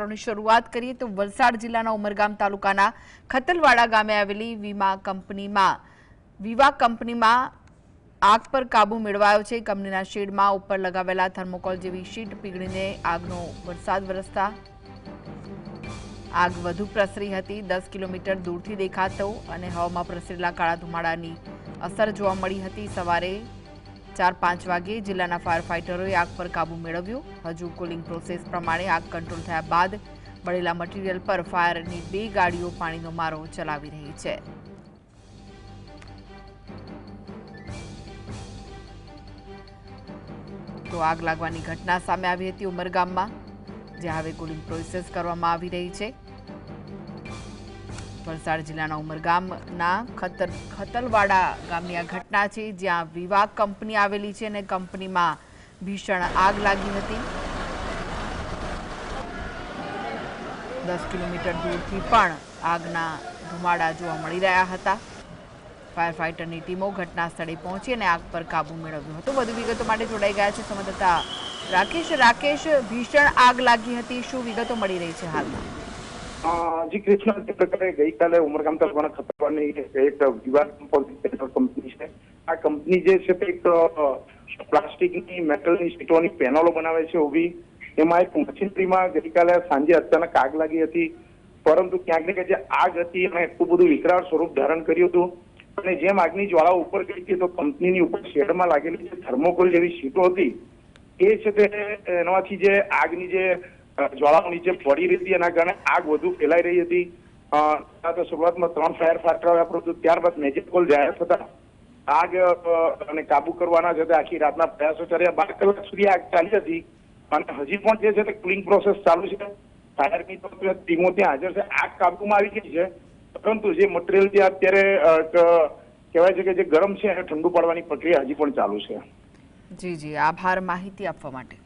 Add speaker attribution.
Speaker 1: ની શરૂઆત કરીએ તો વલસાડ જિલ્લાના ઉમરગામ તાલુકાના ખતલવાડા ગામે આવેલી વિવા કંપનીમાં આગ પર કાબુ મેળવાયો છે। કંપનીના શેડમાં ઉપર લગાવેલા થર્મોકોલ જેવી શીટ પીગળીને આગનો વરસાદ વરસતા આગ વધુ પ્રસરી હતી। 10 કિલોમીટર દૂરથી દેખાતો અને હવામાં પ્રસરેલા કાળા ધુમાડાની અસર જોવા મળી હતી। સવારે 4-5 વાગે જિલ્લાના ફાયર ફાઇટરોએ આગ પર કાબુ મેળવ્યો। હજુ કુલિંગ પ્રોસેસ પ્રમાણે આગ કંટ્રોલ થયા બાદ બળેલા મટીરીયલ પર ફાયરની 2 ગાડીઓ પાણીનો મારો ચલાવી રહી છે। તો આગ લાગવાની ઘટના સામે આવી હતી ઉમરગામમાં, જ્યાં હવે કુલિંગ પ્રોસેસ કરવામાં આવી રહી છે। વલસાડ જિલ્લાના ઉમરગામના ખતલવાડા ગામની આ ઘટના છે, જ્યાં વિવા કંપની આવેલી છે અને કંપનીમાં ભીષણ આગ લાગી હતી। 10 કિલોમીટર દૂરથી પણ આગના ધુમાડા જોવા મળી રહ્યા હતા। ફાયર ફાઇટરની ટીમો ઘટના સ્થળે પહોંચી અને આગ પર કાબુ મેળવ્યો હતો। વધુ વિગતો માટે જોડાઈ ગયા છે સંવાદદાતા રાકેશ। ભીષણ આગ લાગી હતી, શું વિગતો મળી રહી છે હાલમાં?
Speaker 2: જી કૃષ્ણ, જે પ્રકારે ગઈકાલે ઉમરગામ તાલુકાના ખતરવાની એક વિવાદ કંપની છે। આ કંપની જે છે તે એક પ્લાસ્ટિકની મેટલની શીટોની પેનલો બનાવે છે ઊભી। એમાં એક મશીનરીમાં ગઈકાલે સાંજે અચાનક આગ લાગી હતી, પરંતુ ક્યાંક ને ક્યાંક જે આગ હતી એને એટલું બધું વિકરાળ સ્વરૂપ ધારણ કર્યું હતું અને જેમ આગની જ્વાળા ઉપર ગઈ હતી તો કંપનીની ઉપર શેડમાં લાગેલી જે થર્મોકોલ જેવી શીટો હતી એ છે તે એનાથી જે આગની જે જ્વાળાઓ નીચે પડી રહી હતી એના કારણે આગ વધુ ફેલાઈ રહી હતી। તો શરૂઆતમાં 3 ફાયર ફાઇટર આવ્યા, પરંતુ ત્યારબાદ મેજિક કોલ જાહેર થતા આગ અને કાબુ કરવાના છે આખી રાતના પ્રયાસો કર્યા। 12 કલાક સુધી આગ ચાલી હતી અને હજી પણ જે છે તે ક્લીન પ્રોસેસ ચાલુ છે। ફાયરની ટીમો ત્યાં હાજર છે। આગ કાબુમાં આવી ગઈ છે, પરંતુ જે મટીરિયલ જે અત્યારે કહેવાય છે કે જે ગરમ છે એને ઠંડુ પાડવાની પ્રક્રિયા હજી પણ ચાલુ છે।
Speaker 1: જી, આભાર માહિતી આપવા માટે।